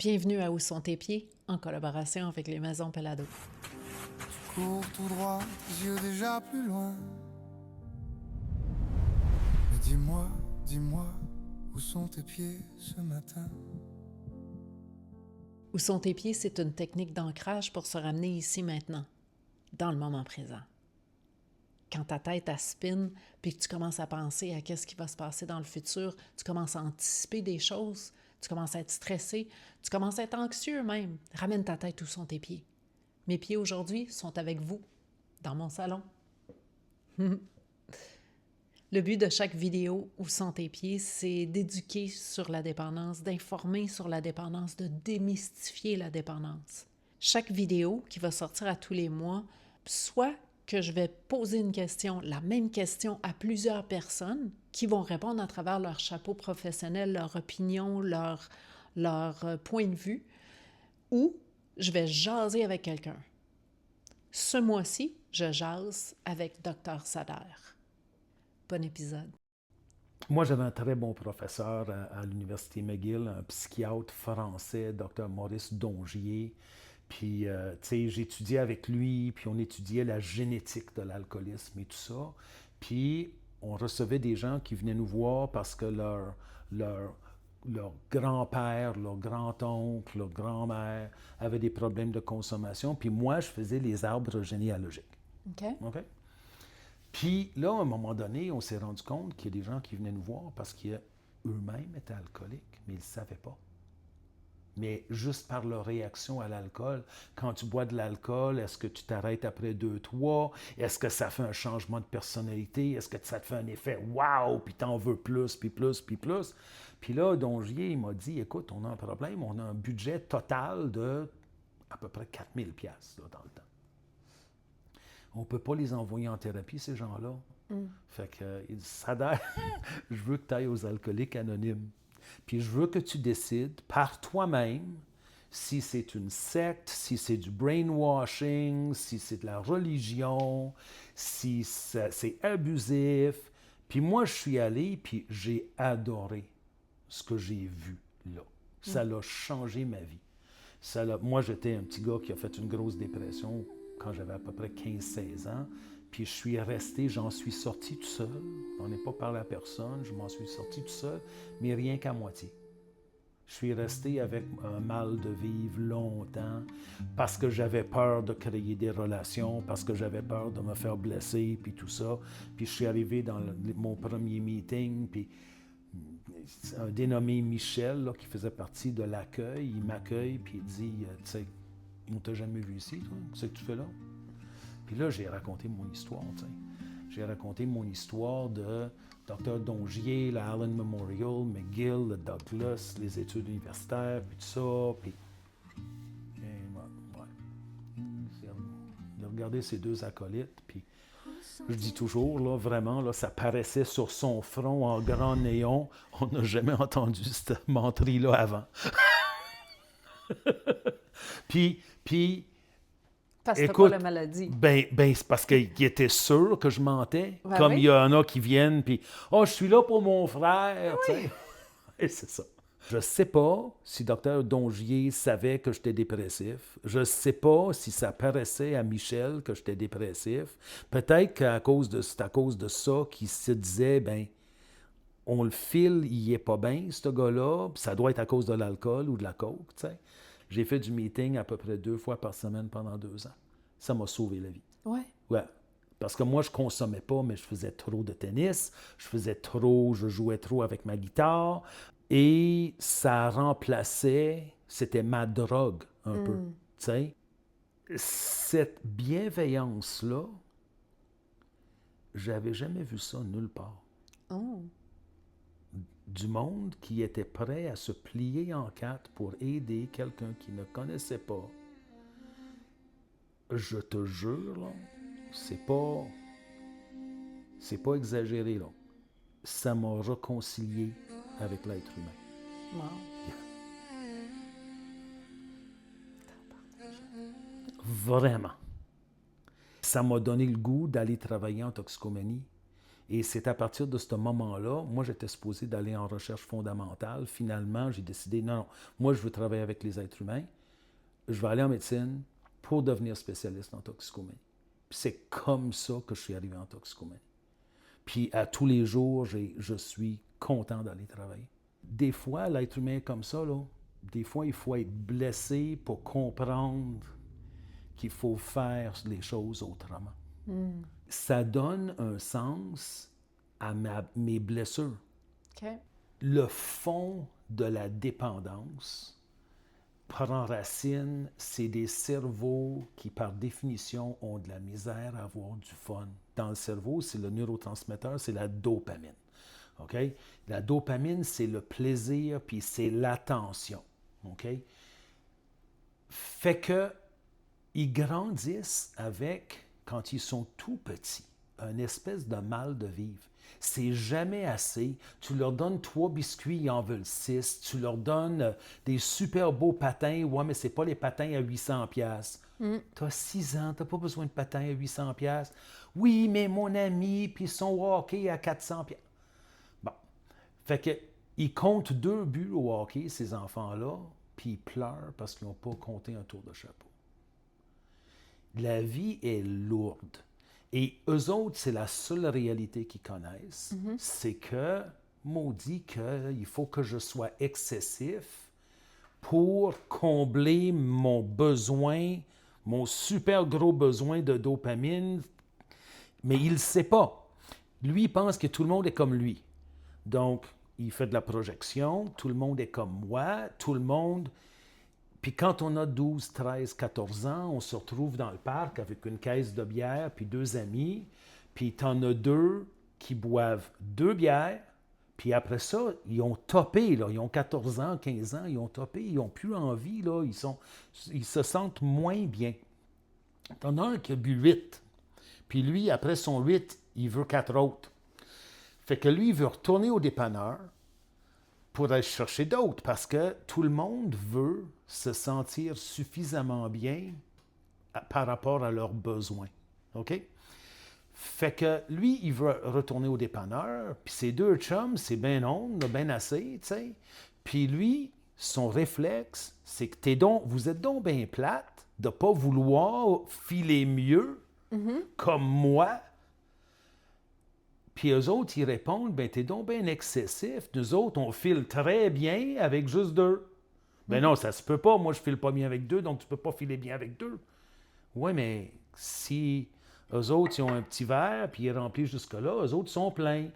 Bienvenue à Où sont tes pieds, en collaboration avec les Maisons Pelado. Tu cours tout droit, les yeux déjà plus loin. Mais dis-moi, où sont tes pieds ce matin? Où sont tes pieds, c'est une technique d'ancrage pour se ramener ici maintenant, dans le moment présent. Quand ta tête elle spin, puis que tu commences à penser à qu'est-ce qui va se passer dans le futur, tu commences à anticiper des choses, tu commences à être stressé, tu commences à être anxieux même. Ramène ta tête où sont tes pieds. Mes pieds aujourd'hui sont avec vous, dans mon salon. Le but de chaque vidéo Où sont tes pieds, c'est d'éduquer sur la dépendance, d'informer sur la dépendance, de démystifier la dépendance. Chaque vidéo qui va sortir à tous les mois, soit que je vais poser une question, la même question à plusieurs personnes qui vont répondre à travers leur chapeau professionnel, leur opinion, leur point de vue, ou je vais jaser avec quelqu'un. Ce mois-ci, je jase avec Dr. Sader. Bon épisode. Moi, j'avais un très bon professeur à l'Université McGill, un psychiatre français, Dr. Maurice Dongier. Puis, tu sais, j'étudiais avec lui, puis on étudiait la génétique de l'alcoolisme et tout ça. Puis, on recevait des gens qui venaient nous voir parce que leur grand-père, leur grand-oncle, leur grand-mère avaient des problèmes de consommation. Puis moi, je faisais les arbres généalogiques. OK? OK? Puis là, à un moment donné, on s'est rendu compte qu'il y a des gens qui venaient nous voir parce qu'eux-mêmes étaient alcooliques, mais ils ne le savaient pas. Mais juste par leur réaction à l'alcool, quand tu bois de l'alcool, est-ce que tu t'arrêtes après 2, 3? Est-ce que ça fait un changement de personnalité? Est-ce que ça te fait un effet « wow » puis t'en veux plus, puis plus, puis plus? Puis là, Dongier, il m'a dit « Écoute, on a un problème, on a un budget total de à peu près 4000 pièces dans le temps. On ne peut pas les envoyer en thérapie, ces gens-là. Fait que, il dit, Sader, je veux que tu ailles aux alcooliques anonymes. Puis je veux que tu décides par toi-même si c'est une secte, si c'est du brainwashing, si c'est de la religion, si c'est abusif. Puis moi, je suis allé, puis j'ai adoré ce que j'ai vu là. Ça l'a changé ma vie. Moi, j'étais un petit gars qui a fait une grosse dépression quand j'avais à peu près 15-16 ans. Puis je suis resté, j'en suis sorti tout seul. On n'est pas parlé à personne, je m'en suis sorti tout seul, mais rien qu'à moitié. Je suis resté avec un mal de vivre longtemps parce que j'avais peur de créer des relations, parce que j'avais peur de me faire blesser, puis tout ça. Puis je suis arrivé dans mon premier meeting, puis un dénommé Michel, là, qui faisait partie de l'accueil, il m'accueille, puis il dit, tu sais, on t'a jamais vu ici, toi? Qu'est-ce que tu fais là? Puis là, j'ai raconté mon histoire, tu sais. J'ai raconté mon histoire de Dr. Dongier, le Allen Memorial, McGill, le Douglas, les études universitaires, puis tout ça, puis... De regarder ces deux acolytes, puis je dis toujours, là, vraiment, là, ça paraissait sur son front en grand néon. On n'a jamais entendu cette menterie-là avant. Puis Parce que t'as écoute, pas la maladie. ben c'est parce qu'il était sûr que je mentais. Ben Comme oui. il y en a qui viennent, puis « Oh, je suis là pour mon frère! » tu sais. Et c'est ça. Je ne sais pas si Dr. Dongier savait que j'étais dépressif. Je ne sais pas si ça paraissait à Michel que j'étais dépressif. Peut-être c'est à cause de ça qu'il se disait, ben, on le file, il est pas bien, ce gars-là, puis ça doit être à cause de l'alcool ou de la coke, tu sais. J'ai fait du meeting à peu près 2 fois par semaine pendant 2 ans. Ça m'a sauvé la vie. Ouais. Ouais. Parce que moi, je consommais pas, mais je faisais trop de tennis, je jouais trop avec ma guitare, et ça remplaçait, c'était ma drogue un peu, tu sais. Cette bienveillance-là, j'avais jamais vu ça nulle part. Oh. Du monde qui était prêt à se plier en quatre pour aider quelqu'un qui ne connaissait pas. Je te jure, là, c'est pas exagéré, là. Ça m'a réconcilié avec l'être humain. Wow. Vraiment. Ça m'a donné le goût d'aller travailler en toxicomanie Et c'est à partir de ce moment-là, moi, j'étais supposé d'aller en recherche fondamentale. Finalement, j'ai décidé, non, non, moi, je veux travailler avec les êtres humains. Je vais aller en médecine pour devenir spécialiste en toxicomanie. Puis c'est comme ça que je suis arrivé en toxicomanie. Puis à tous les jours, je suis content d'aller travailler. Des fois, l'être humain est comme ça, là. Des fois, il faut être blessé pour comprendre qu'il faut faire les choses autrement. Ça donne un sens à mes blessures. OK. Le fond de la dépendance prend racine, c'est des cerveaux qui, par définition, ont de la misère à avoir du fun. Dans le cerveau, c'est le neurotransmetteur, c'est la dopamine. OK? La dopamine, c'est le plaisir, puis c'est l'attention. OK? Fait que ils grandissent avec, quand ils sont tout petits, une espèce de mal de vivre. C'est jamais assez. Tu leur donnes 3 biscuits, ils en veulent 6. Tu leur donnes des super beaux patins. Ouais, mais c'est pas les patins à 800 pièces. Tu as 6 ans, tu n'as pas besoin de patins à 800 pièces. Oui, mais mon ami, puis son hockey à 400 pièces. Bon. Fait que ils comptent 2 buts au hockey, ces enfants-là, puis ils pleurent parce qu'ils n'ont pas compté un tour de chapeau. La vie est lourde. Et eux autres, c'est la seule réalité qu'ils connaissent. C'est que, maudit qu'il faut que je sois excessif pour combler mon besoin, mon super gros besoin de dopamine. Mais il ne sait pas. Lui, il pense que tout le monde est comme lui. Donc, il fait de la projection. Tout le monde est comme moi. Tout le monde... Puis quand on a 12, 13, 14 ans, on se retrouve dans le parc avec une caisse de bière puis 2 amis. Puis t'en as 2 qui boivent 2 bières. Puis après ça, ils ont topé, là. Ils ont 14 ans, 15 ans, ils ont topé. Ils n'ont plus envie, là. Ils se sentent moins bien. T'en as un qui a bu 8. Puis lui, après son 8, il veut 4 autres. Fait que lui, il veut retourner au dépanneur pour aller chercher d'autres, parce que tout le monde veut se sentir suffisamment bien par rapport à leurs besoins. OK? Fait que lui, il veut retourner au dépanneur, puis ses 2 chums, c'est bien non, bien assez, tu sais. Puis lui, son réflexe, c'est que vous êtes donc bien plate de ne pas vouloir filer mieux comme moi. Puis eux autres, ils répondent, ben t'es donc bien excessif. Nous autres, on file très bien avec juste 2. Ben non, ça se peut pas. Moi, je file pas bien avec 2, donc tu peux pas filer bien avec 2. Oui, mais si eux autres, ils ont un petit verre, puis il est rempli jusque-là, eux autres sont pleins.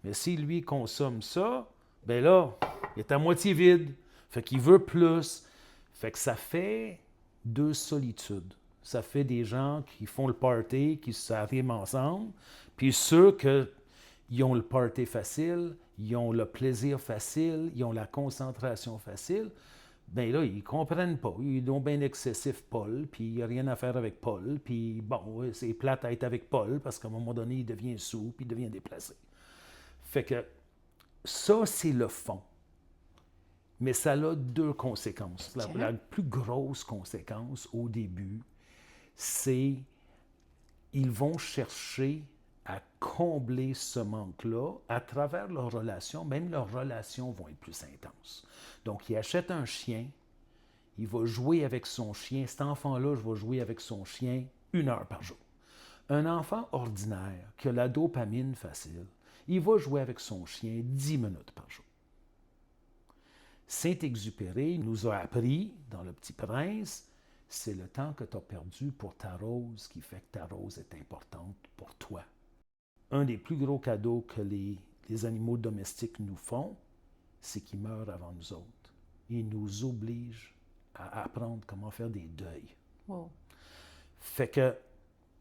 Mais si lui consomme ça, ben là, il est à moitié vide. Fait qu'il veut plus. Fait que ça fait 2 solitudes. Ça fait des gens qui font le party, qui s'arriment ensemble, puis ceux qui ont le party facile, ils ont le plaisir facile, ils ont la concentration facile, bien là, ils ne comprennent pas. Ils ont bien excessif Paul, puis il n'y a rien à faire avec Paul, puis bon, c'est plate à être avec Paul, parce qu'à un moment donné, il devient sous, puis il devient déplacé. Fait que ça, c'est le fond. Mais ça a 2 conséquences. La plus grosse conséquence, au début, c'est ils vont chercher à combler ce manque-là à travers leurs relations. Même leurs relations vont être plus intenses. Donc, il achète un chien, il va jouer avec son chien. Cet enfant-là, je vais jouer avec son chien 1 heure par jour. Un enfant ordinaire qui a la dopamine facile, il va jouer avec son chien 10 minutes par jour. Saint-Exupéry nous a appris, dans Le Petit Prince, c'est le temps que tu as perdu pour ta rose qui fait que ta rose est importante pour toi. Un des plus gros cadeaux que les animaux domestiques nous font, c'est qu'ils meurent avant nous autres. Ils nous obligent à apprendre comment faire des deuils. Wow. Fait que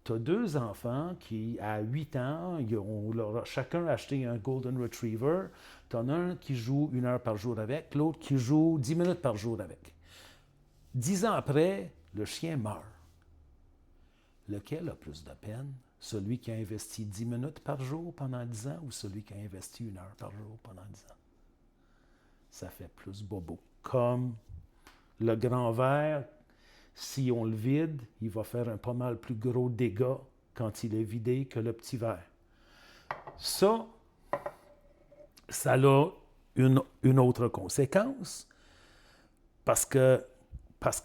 tu as 2 enfants qui, à 8 ans, on leur a chacun acheté un Golden Retriever. Tu en as un qui joue 1 heure par jour avec, l'autre qui joue 10 minutes par jour avec. 10 ans après, le chien meurt. Lequel a plus de peine? Celui qui a investi 10 minutes par jour pendant 10 ans ou celui qui a investi 1 heure par jour pendant 10 ans? Ça fait plus bobo. Comme le grand verre, si on le vide, il va faire un pas mal plus gros dégât quand il est vidé que le petit verre. Ça a une autre conséquence parce que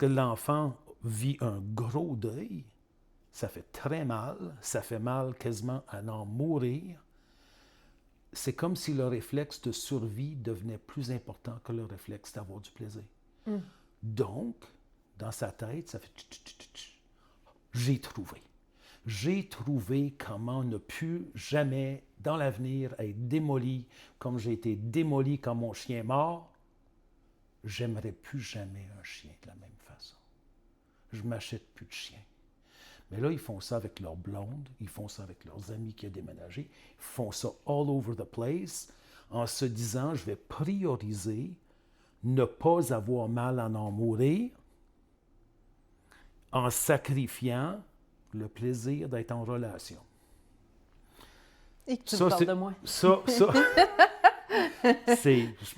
l'enfant vit un gros deuil. Ça fait très mal. Ça fait mal quasiment à en mourir. C'est comme si le réflexe de survie devenait plus important que le réflexe d'avoir du plaisir. Donc, dans sa tête, ça fait j'ai trouvé. J'ai trouvé comment ne plus jamais, dans l'avenir, être démoli comme j'ai été démoli quand mon chien est mort. J'aimerais plus jamais un chien de la même façon. Je m'achète plus de chien. Mais là, ils font ça avec leur blonde, ils font ça avec leurs amis qui ont déménagé, ils font ça all over the place en se disant, je vais prioriser ne pas avoir mal à en mourir en sacrifiant le plaisir d'être en relation. Et que tu me parles de moi. Je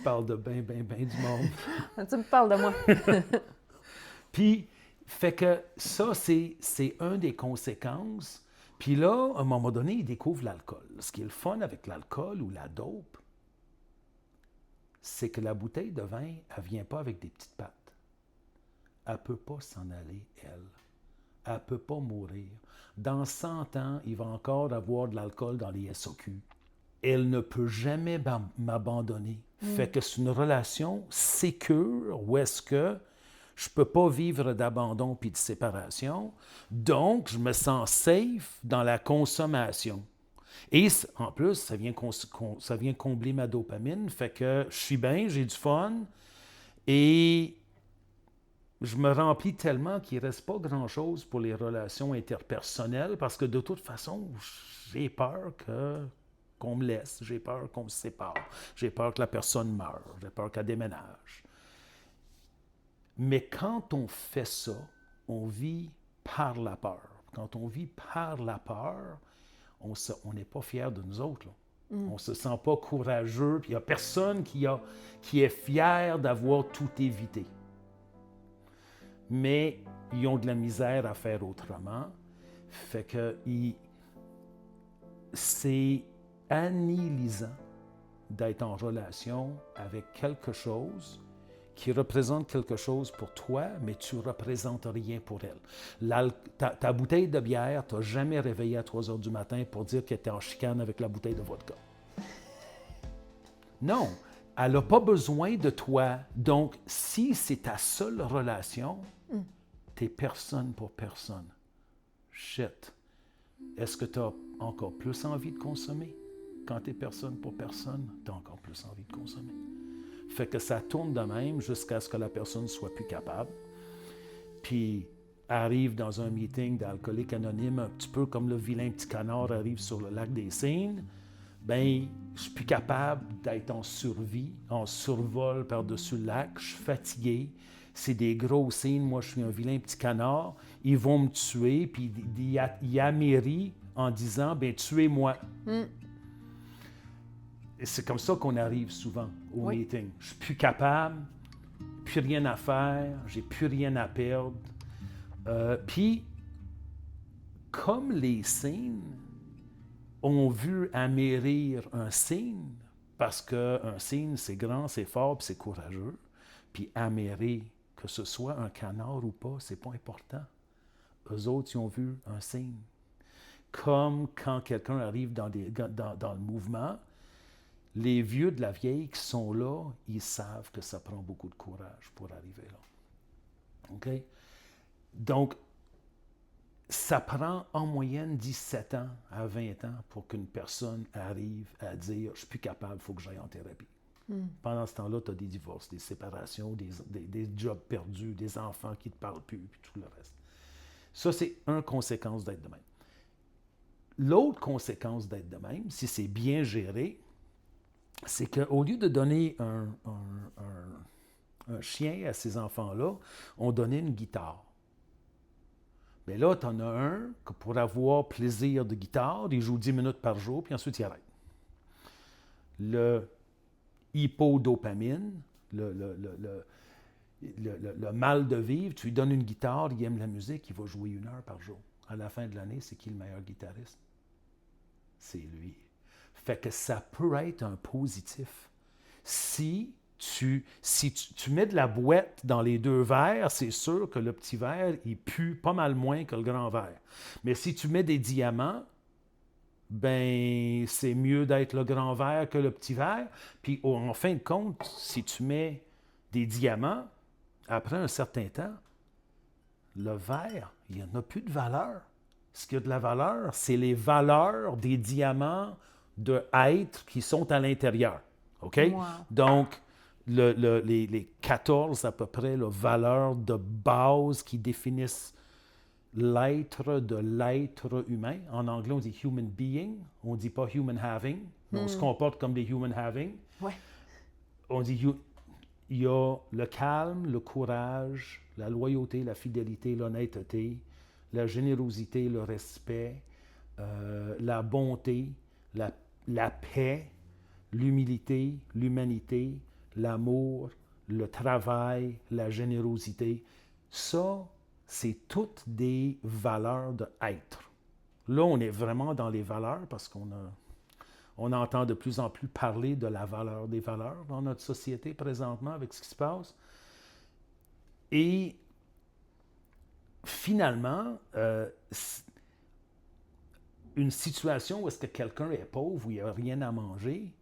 parle de ben du monde. Tu me parles de moi. Puis, fait que ça, c'est une des conséquences. Puis là, à un moment donné, ils découvrent l'alcool. Ce qui est le fun avec l'alcool ou la dope, c'est que la bouteille de vin, elle ne vient pas avec des petites pattes. Elle ne peut pas s'en aller, elle. Elle ne peut pas mourir. Dans 100 ans, il va encore avoir de l'alcool dans les SOQ. Elle ne peut jamais m'abandonner. Fait que c'est une relation sécure où est-ce que je ne peux pas vivre d'abandon puis de séparation. Donc, je me sens safe dans la consommation. Et en plus, ça vient combler ma dopamine. Fait que je suis bien, j'ai du fun. Et je me remplis tellement qu'il ne reste pas grand-chose pour les relations interpersonnelles parce que de toute façon, j'ai peur qu'on me laisse, j'ai peur qu'on se sépare, j'ai peur que la personne meure, j'ai peur qu'elle déménage. Mais quand on fait ça, on vit par la peur. Quand on vit par la peur, on n'est pas fier de nous autres, là. On ne se sent pas courageux, puis il n'y a personne qui est fier d'avoir tout évité. Mais ils ont de la misère à faire autrement. Fait que c'est annihilisant d'être en relation avec quelque chose qui représente quelque chose pour toi, mais tu ne représentes rien pour elle. Ta bouteille de bière ne t'a jamais réveillé à 3 heures du matin pour dire qu'elle était en chicane avec la bouteille de vodka. Non, elle n'a pas besoin de toi. Donc, si c'est ta seule relation, t'es personne pour personne. Shit. Est-ce que tu as encore plus envie de consommer? Quand t'es personne pour personne, tu as encore plus envie de consommer. Fait que ça tourne de même jusqu'à ce que la personne ne soit plus capable. Puis arrive dans un meeting d'alcooliques anonymes, un petit peu comme le vilain petit canard arrive sur le lac des Cygnes. Bien, je suis plus capable d'être en survie, en survol par-dessus le lac. Je suis fatigué. C'est des gros signes. Moi, je suis un vilain petit canard. Ils vont me tuer. Puis il amérit en disant, bien, tuez-moi. Et c'est comme ça qu'on arrive souvent au meeting. Je suis plus capable, plus rien à faire, j'ai plus rien à perdre. Puis, comme les signes ont vu amérir un signe, parce qu'un signe, c'est grand, c'est fort, puis c'est courageux, puis amérir, que ce soit un canard ou pas, c'est pas important. Eux autres, ils ont vu un signe. Comme quand quelqu'un arrive dans le mouvement, les vieux de la vieille qui sont là, ils savent que ça prend beaucoup de courage pour arriver là. OK? Donc, ça prend en moyenne 17 ans à 20 ans pour qu'une personne arrive à dire « je suis plus capable, il faut que j'aille en thérapie ». Pendant ce temps-là, tu as des divorces, des séparations, des jobs perdus, des enfants qui ne te parlent plus, puis tout le reste. Ça, c'est une conséquence d'être de même. L'autre conséquence d'être de même, si c'est bien géré, c'est qu'au lieu de donner un chien à ces enfants-là, on donnait une guitare. Mais là, tu en as un que pour avoir plaisir de guitare, il joue 10 minutes par jour, puis ensuite il arrête. Le hypodopamine, le mal de vivre, tu lui donnes une guitare, il aime la musique, il va jouer 1 heure par jour. À la fin de l'année, c'est qui le meilleur guitariste? C'est lui. Fait que ça peut être un positif. Si tu mets de la boîte dans les deux verres, c'est sûr que le petit verre, il pue pas mal moins que le grand verre. Mais si tu mets des diamants, ben c'est mieux d'être le grand verre que le petit verre. Puis en fin de compte, si tu mets des diamants, après un certain temps, le verre, il n'y en a plus de valeur. Ce qui a de la valeur, c'est les valeurs des diamants de être qui sont à l'intérieur. OK? Wow. Donc, les 14 à peu près valeurs de base qui définissent l'être de l'être humain. En anglais, on dit human being, on ne dit pas human having, mais on se comporte comme des human having. Ouais. On dit il y a le calme, le courage, la loyauté, la fidélité, l'honnêteté, la générosité, le respect, la bonté, la paix, l'humilité, l'humanité, l'amour, le travail, la générosité. Ça, c'est toutes des valeurs d'être. Là, on est vraiment dans les valeurs parce on entend de plus en plus parler de la valeur des valeurs dans notre société présentement avec ce qui se passe. Et finalement, une situation où est-ce que quelqu'un est pauvre, où il n'y a rien à manger,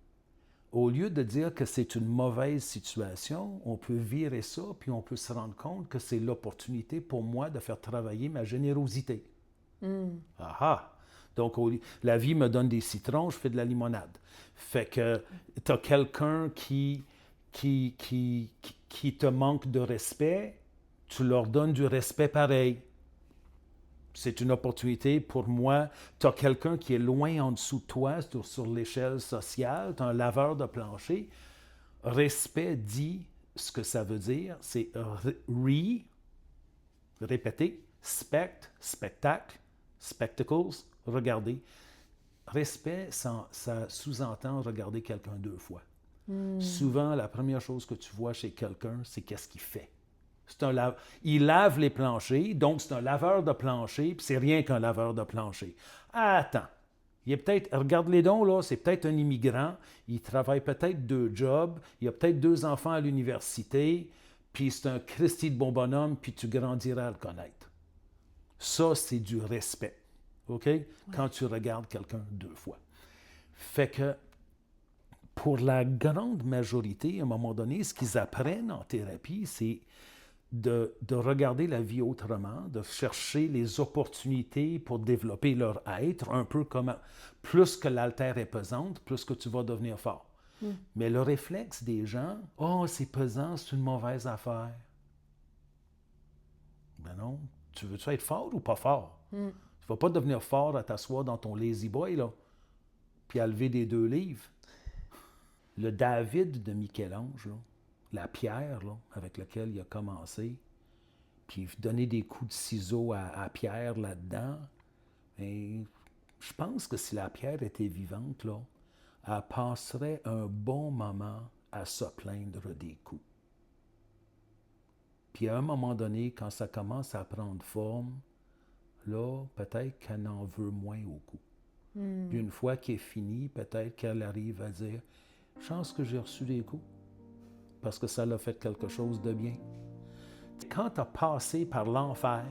au lieu de dire que c'est une mauvaise situation, on peut virer ça, puis on peut se rendre compte que c'est l'opportunité pour moi de faire travailler ma générosité. Ah! Donc, la vie me donne des citrons, je fais de la limonade. Fait que tu as quelqu'un qui te manque de respect, tu leur donnes du respect pareil. C'est une opportunité pour moi. Tu as quelqu'un qui est loin en dessous de toi sur l'échelle sociale, tu as un laveur de plancher. Respect dit ce que ça veut dire, c'est répéter, spectacle, spectacles, regarder. Respect, ça sous-entend regarder quelqu'un deux fois. Souvent, la première chose que tu vois chez quelqu'un, c'est qu'est-ce qu'il fait. Il lave les planchers, donc c'est un laveur de plancher, puis c'est rien qu'un laveur de plancher. Attends, il est peut-être, regarde les dons, là, c'est peut-être un immigrant, il travaille peut-être 2 jobs, il a peut-être 2 enfants à l'université, puis c'est un Christy de bon bonhomme, puis tu grandiras à le connaître. Ça, c'est du respect, OK? Ouais. Quand tu regardes quelqu'un 2 fois. Fait que, pour la grande majorité, à un moment donné, ce qu'ils apprennent en thérapie, c'est de regarder la vie autrement, de chercher les opportunités pour développer leur être, un peu comme plus que l'altère est pesante, plus que tu vas devenir fort. Mais le réflexe des gens, « Oh, c'est pesant, c'est une mauvaise affaire. » Ben non, tu veux-tu être fort ou pas fort? Tu ne vas pas devenir fort à t'asseoir dans ton lazy boy, là, puis à lever des 2 livres. Le David de Michel-Ange, là, la pierre là, avec laquelle il a commencé, puis donner des coups de ciseaux à Pierre là-dedans, et je pense que si la pierre était vivante, là, elle passerait un bon moment à se plaindre des coups. Puis à un moment donné, quand ça commence à prendre forme, là, peut-être qu'elle en veut moins au coup. Puis une fois qu'il est fini, peut-être qu'elle arrive à dire « Chance que j'ai reçu des coups. » Parce que ça l'a fait quelque chose de bien. Quand tu as passé par l'enfer,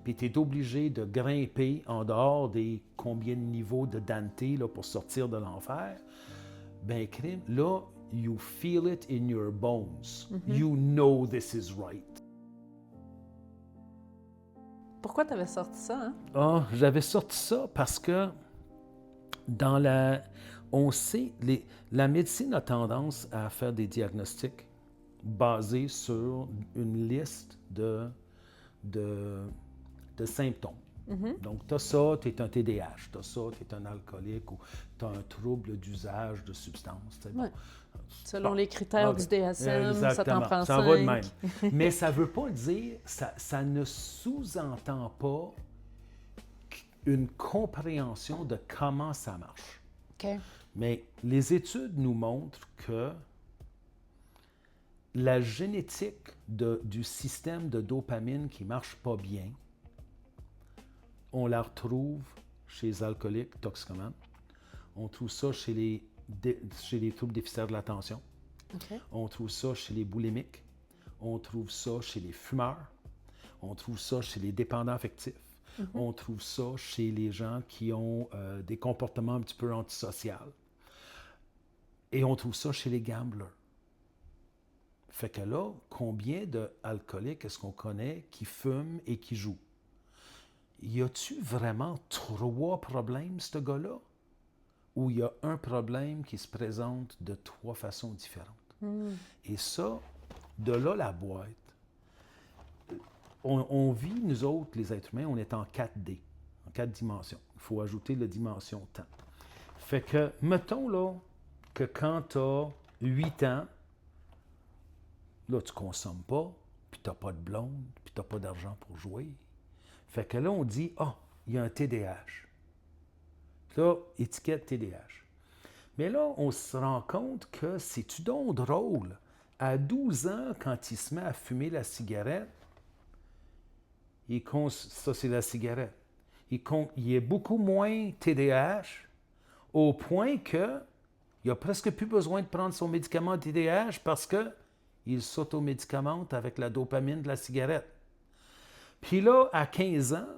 puis tu es obligé de grimper en dehors des combien de niveaux de Dante là, pour sortir de l'enfer, ben crime, là, you feel it in your bones. You know this is right. Pourquoi tu avais sorti ça, hein? Ah, j'avais sorti ça parce que on sait, la médecine a tendance à faire des diagnostics basés sur une liste de symptômes. Donc, tu as ça, tu es un TDAH, tu as ça, tu es un alcoolique ou tu as un trouble d'usage de substances. Ouais. Selon les critères du DSM, exactement. Ça t'en prend 5. Ça va de même. Mais ça ne veut pas dire, ça ne sous-entend pas une compréhension de comment ça marche. Okay. Mais les études nous montrent que la génétique du système de dopamine qui ne marche pas bien, on la retrouve chez les alcooliques, toxicomanes. On trouve ça chez les troubles déficitaires de l'attention. OK. On trouve ça chez les boulimiques. On trouve ça chez les fumeurs. On trouve ça chez les dépendants affectifs. On trouve ça chez les gens qui ont des comportements un petit peu antisociaux. Et on trouve ça chez les gamblers. Fait que là, combien d'alcooliques est-ce qu'on connaît qui fument et qui jouent? Y a-tu vraiment 3 problèmes, ce gars-là? Ou il y a un problème qui se présente de 3 façons différentes? Et ça, de là la boîte, on vit, nous autres, les êtres humains, on est en 4D, en 4 dimensions. Il faut ajouter la dimension temps. Fait que, mettons là, que quand tu as 8 ans, là, tu ne consommes pas, puis tu n'as pas de blonde, puis tu n'as pas d'argent pour jouer. Fait que là, on dit, il y a un TDAH. Là, étiquette TDAH. Mais là, on se rend compte que c'est-tu donc drôle? À 12 ans, quand il se met à fumer la cigarette, ça c'est la cigarette, il est beaucoup moins TDAH au point qu'il n'a presque plus besoin de prendre son médicament TDAH parce qu'il s'automédicamente avec la dopamine de la cigarette. Puis là, à 15 ans,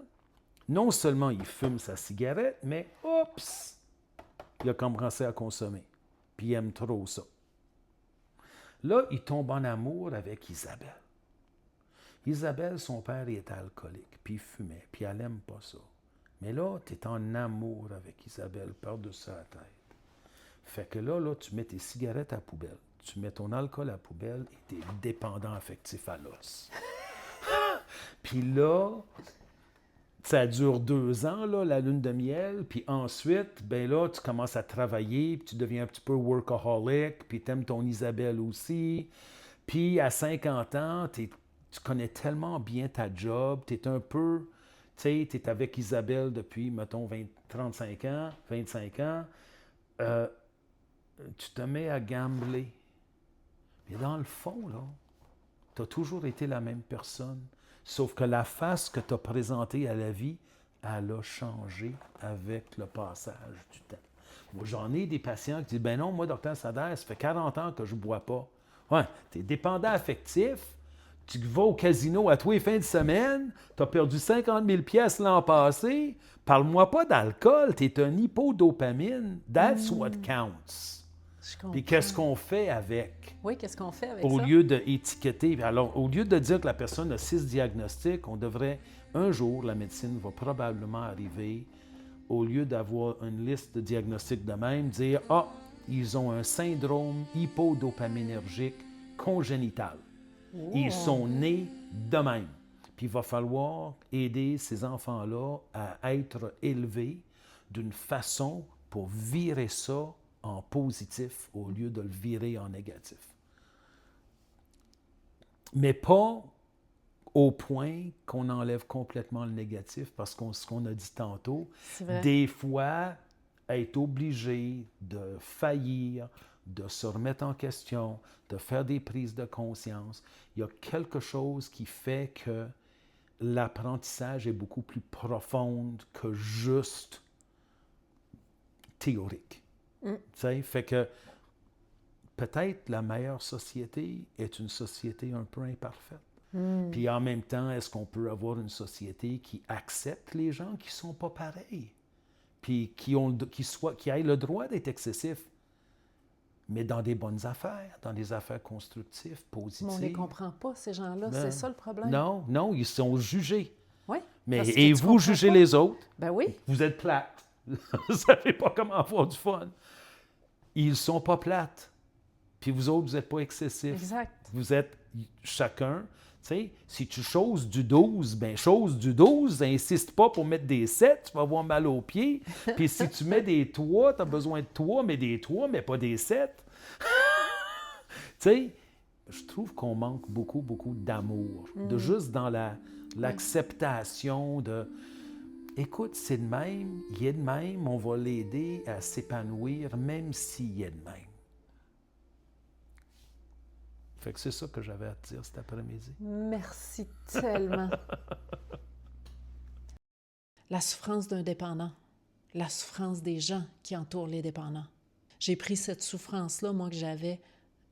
non seulement il fume sa cigarette, mais oups, il a commencé à consommer. Puis il aime trop ça. Là, il tombe en amour avec Isabelle. Isabelle, son père, il était alcoolique, puis il fumait, puis elle n'aime pas ça. Mais là, tu es en amour avec Isabelle, par-dessus la tête. Fait que là, tu mets tes cigarettes à la poubelle, tu mets ton alcool à la poubelle et tu es dépendant affectif à l'os. Puis là, ça dure 2 ans, là, la lune de miel, puis ensuite, ben là, tu commences à travailler, puis tu deviens un petit peu workaholic, puis tu aimes ton Isabelle aussi. Puis à 50 ans, tu connais tellement bien ta job, tu es un peu, tu sais, tu es avec Isabelle depuis, mettons, 35 ans, 25 ans, tu te mets à gambler. Mais dans le fond, là, tu as toujours été la même personne, sauf que la face que tu as présentée à la vie, elle a changé avec le passage du temps. Moi, j'en ai des patients qui disent, ben non, moi, docteur Sader, ça fait 40 ans que je ne bois pas. Ouais, tu es dépendant affectif, tu vas au casino à tous les fins de semaine, tu as perdu 50 000 pièces l'an passé, parle-moi pas d'alcool, tu es un hypodopamine, that's what counts. Puis qu'est-ce qu'on fait avec? Oui, qu'est-ce qu'on fait avec au ça? lieu d'étiqueter, alors au lieu de dire que la personne a 6 diagnostics, on devrait, un jour, la médecine va probablement arriver, au lieu d'avoir une liste de diagnostics de même, dire, ils ont un syndrome hypodopaminergique congénital. Ils sont nés de même. Puis il va falloir aider ces enfants-là à être élevés d'une façon pour virer ça en positif au lieu de le virer en négatif. Mais pas au point qu'on enlève complètement le négatif parce que ce qu'on a dit tantôt, des fois, être obligé de faillir, de se remettre en question, de faire des prises de conscience, il y a quelque chose qui fait que l'apprentissage est beaucoup plus profond que juste théorique. Fait que peut-être la meilleure société est une société un peu imparfaite. Puis en même temps, est-ce qu'on peut avoir une société qui accepte les gens qui ne sont pas pareils? Puis qui aient le droit d'être excessifs, mais dans des bonnes affaires, dans des affaires constructives, positives. Mais on ne les comprend pas, ces gens-là. C'est ça le problème. Non, ils sont jugés. Oui. Et vous jugez les autres. Ben oui. Vous êtes plates. Vous ne savez pas comment avoir du fun. Ils ne sont pas plates. Puis vous autres, vous n'êtes pas excessifs. Exact. Vous êtes chacun. Tu sais, si tu choses du 12, ben chose du 12, insiste pas pour mettre des 7, tu vas avoir mal aux pieds. Puis si tu mets des 3, tu as besoin de 3, mais des 3, mais pas des 7. Tu sais, je trouve qu'on manque beaucoup, beaucoup d'amour. De juste dans l'acceptation de... Écoute, c'est de même, il est de même, on va l'aider à s'épanouir, même s'il est de même. Fait que c'est ça que j'avais à te dire cet après-midi. Merci tellement. La souffrance d'un dépendant. la souffrance des gens qui entourent les dépendants. J'ai pris cette souffrance-là, moi, que j'avais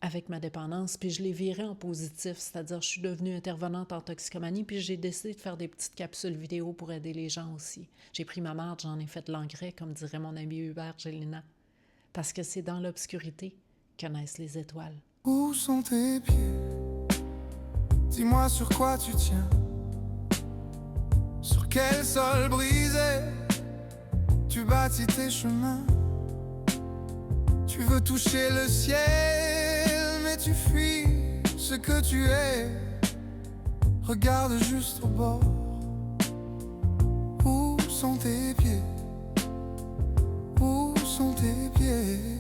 avec ma dépendance, puis je l'ai virée en positif, c'est-à-dire je suis devenue intervenante en toxicomanie, puis j'ai décidé de faire des petites capsules vidéo pour aider les gens aussi. J'ai pris ma marde, j'en ai fait de l'engrais, comme dirait mon ami Hubert Gélina, parce que c'est dans l'obscurité que naissent les étoiles. Où sont tes pieds? Dis-moi sur quoi tu tiens. Sur quel sol brisé tu bâtis tes chemins. Tu veux toucher le ciel, mais tu fuis ce que tu es. Regarde juste au bord. Où sont tes pieds? Où sont tes pieds?